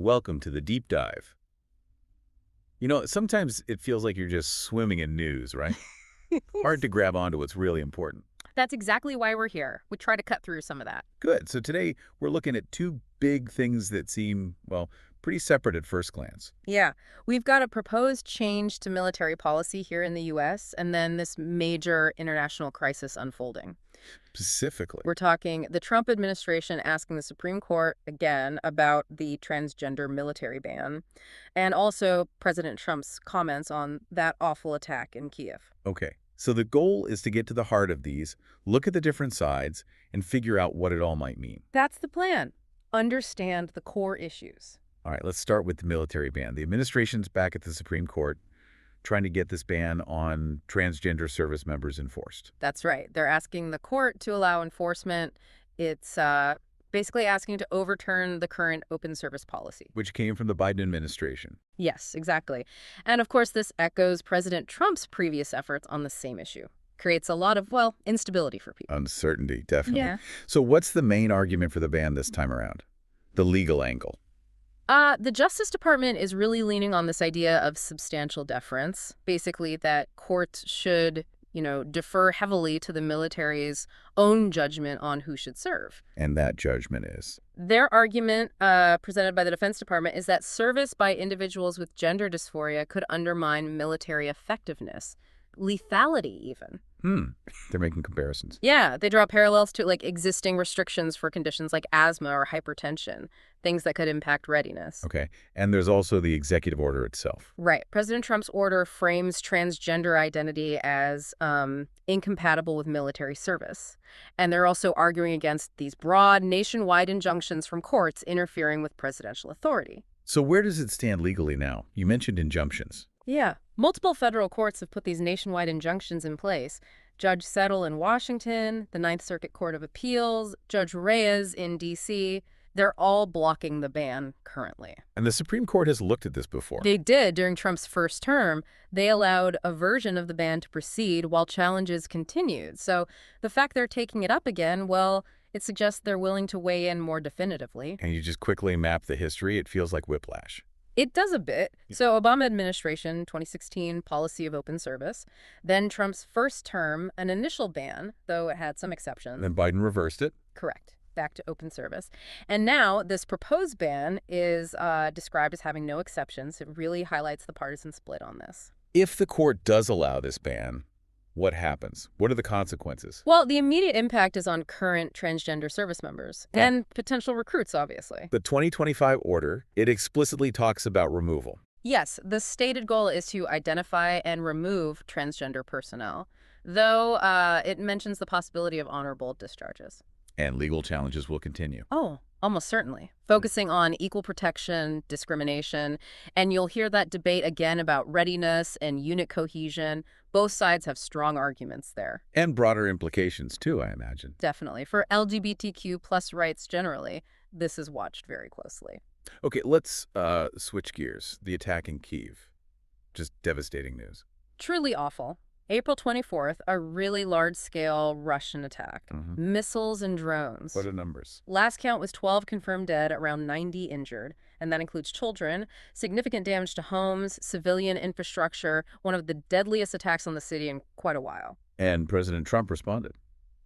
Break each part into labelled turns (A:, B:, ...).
A: welcome to the deep dive. Sometimes it feels like you're just swimming in news, right? Hard to grab onto what's really important.
B: That's exactly why we're here. We try to cut through some of that.
A: Good. So today we're looking at two big things that seem, well, pretty separate at first glance.
B: Yeah, we've got a proposed change to military policy here in the U.S., and then this major international crisis unfolding.
A: Specifically.
B: We're talking the Trump administration asking the Supreme Court again about the transgender military ban, and also President Trump's comments on that awful attack in Kyiv.
A: Okay. So the goal is to get to the heart of these, look at the different sides, and figure out what it all might mean.
B: That's the plan. Understand the core issues.
A: All right, let's start with the military ban. The administration's back at the Supreme Court trying to get this ban on transgender service members enforced.
B: That's right. They're asking the court to allow enforcement. It's basically asking to overturn the current open service policy.
A: Which came from the Biden administration.
B: Yes, exactly. And of course, this echoes President Trump's previous efforts on the same issue. Creates a lot of, well, instability for people.
A: Uncertainty, definitely.
B: Yeah.
A: So what's the main argument for the ban this time around? The legal angle.
B: The Justice Department is really leaning on this idea of substantial deference, basically that courts should, defer heavily to the military's own judgment on who should serve.
A: And that judgment is?
B: Their argument, presented by the Defense Department, is that service by individuals with gender dysphoria could undermine military effectiveness, lethality even.
A: They're making comparisons.
B: Yeah, they draw parallels to existing restrictions for conditions like asthma or hypertension, things that could impact readiness.
A: Okay. And there's also the executive order itself.
B: Right. President Trump's order frames transgender identity as incompatible with military service. And they're also arguing against these broad nationwide injunctions from courts interfering with presidential authority.
A: So where does it stand legally now? You mentioned injunctions.
B: Yeah. Multiple federal courts have put these nationwide injunctions in place. Judge Settle in Washington, the Ninth Circuit Court of Appeals, Judge Reyes in D.C., they're all blocking the ban currently.
A: And the Supreme Court has looked at this before.
B: They did during Trump's first term. They allowed a version of the ban to proceed while challenges continued. So the fact they're taking it up again, well, it suggests they're willing to weigh in more definitively.
A: And you just quickly map the history, it feels like whiplash.
B: It does a bit. So Obama administration, 2016, policy of open service. Then Trump's first term, an initial ban, though it had some exceptions.
A: And then Biden reversed it.
B: Correct. Back to open service. And now this proposed ban is described as having no exceptions. It really highlights the partisan split on this.
A: If the court does allow this ban, what happens? What are the consequences?
B: Well, the immediate impact is on current transgender service members and potential recruits, obviously.
A: The 2025 order, it explicitly talks about removal.
B: Yes, the stated goal is to identify and remove transgender personnel, though it mentions the possibility of honorable discharges.
A: And legal challenges will continue.
B: Oh, almost certainly. Focusing on equal protection, discrimination, and you'll hear that debate again about readiness and unit cohesion. Both sides have strong arguments there.
A: And broader implications, too, I imagine.
B: Definitely. For LGBTQ plus rights generally, this is watched very closely.
A: Okay, let's switch gears. The attack in Kyiv. Just devastating news.
B: Truly awful. April 24th, a really large-scale Russian attack. Missiles and drones.
A: What are numbers?
B: Last count was 12 confirmed dead, around 90 injured. And that includes children, significant damage to homes, civilian infrastructure, one of the deadliest attacks on the city in quite a while.
A: And President Trump responded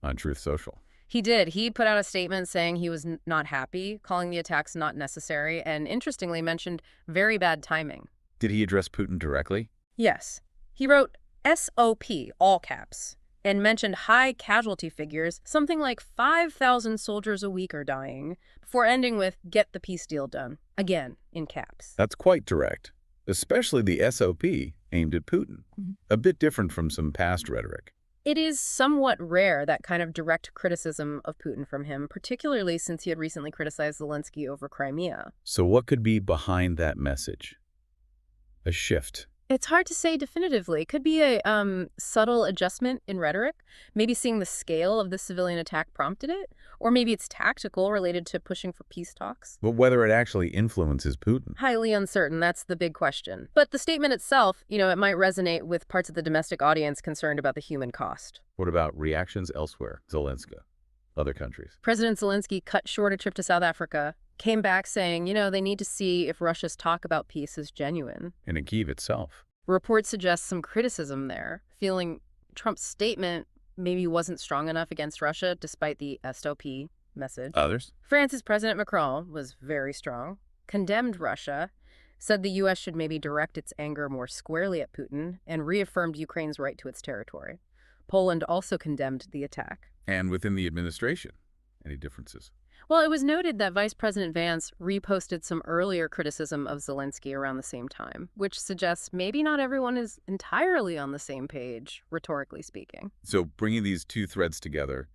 A: on Truth Social.
B: He did. He put out a statement saying he was not happy, calling the attacks not necessary, and interestingly mentioned very bad timing.
A: Did he address Putin directly?
B: Yes. He wrote SOP, all caps, and mentioned high casualty figures, something like 5,000 soldiers a week are dying, before ending with get the peace deal done, again, in caps.
A: That's quite direct, especially the SOP aimed at Putin. A bit different from some past rhetoric.
B: It is somewhat rare, that kind of direct criticism of Putin from him, particularly since he had recently criticized Zelensky over Crimea.
A: So what could be behind that message? A shift.
B: It's hard to say definitively. It could be a subtle adjustment in rhetoric. Maybe seeing the scale of the civilian attack prompted it. Or maybe it's tactical, related to pushing for peace talks.
A: But whether it actually influences Putin?
B: Highly uncertain. That's the big question. But the statement itself, it might resonate with parts of the domestic audience concerned about the human cost.
A: What about reactions elsewhere? Zelensky, other countries?
B: President Zelensky cut short a trip to South Africa, came back saying, they need to see if Russia's talk about peace is genuine.
A: And in Kyiv itself.
B: Reports suggest some criticism there, feeling Trump's statement maybe wasn't strong enough against Russia despite the SOP message.
A: Others?
B: France's President Macron was very strong, condemned Russia, said the U.S. should maybe direct its anger more squarely at Putin, and reaffirmed Ukraine's right to its territory. Poland also condemned the attack.
A: And within the administration, any differences?
B: Well, it was noted that Vice President Vance reposted some earlier criticism of Zelensky around the same time, which suggests maybe not everyone is entirely on the same page, rhetorically speaking.
A: So bringing these two threads together,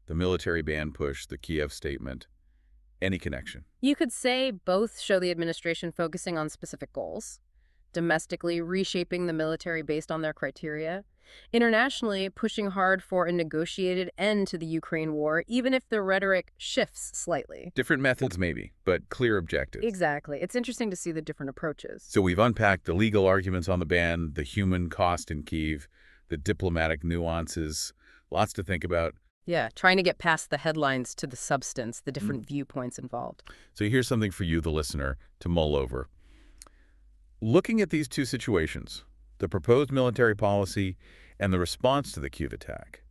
A: the military ban push, the Kiev statement, any connection?
B: You could say both show the administration focusing on specific goals, domestically reshaping the military based on their criteria, internationally pushing hard for a negotiated end to the Ukraine war, even if the rhetoric shifts slightly.
A: Different methods maybe, but clear objectives.
B: Exactly. It's interesting to see the different approaches.
A: So we've unpacked the legal arguments on the ban, the human cost in Kyiv, the diplomatic nuances, lots to think about.
B: Yeah, trying to get past the headlines to the substance, the different viewpoints involved.
A: So here's something for you, the listener, to mull over. Looking at these two situations, the proposed military policy and the response to the Kyiv attack,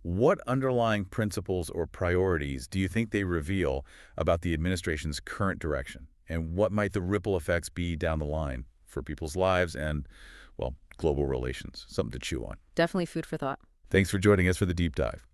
A: what underlying principles or priorities do you think they reveal about the administration's current direction? And what might the ripple effects be down the line for people's lives and, well, global relations? Something to chew on.
B: Definitely food for thought.
A: Thanks for joining us for the deep dive.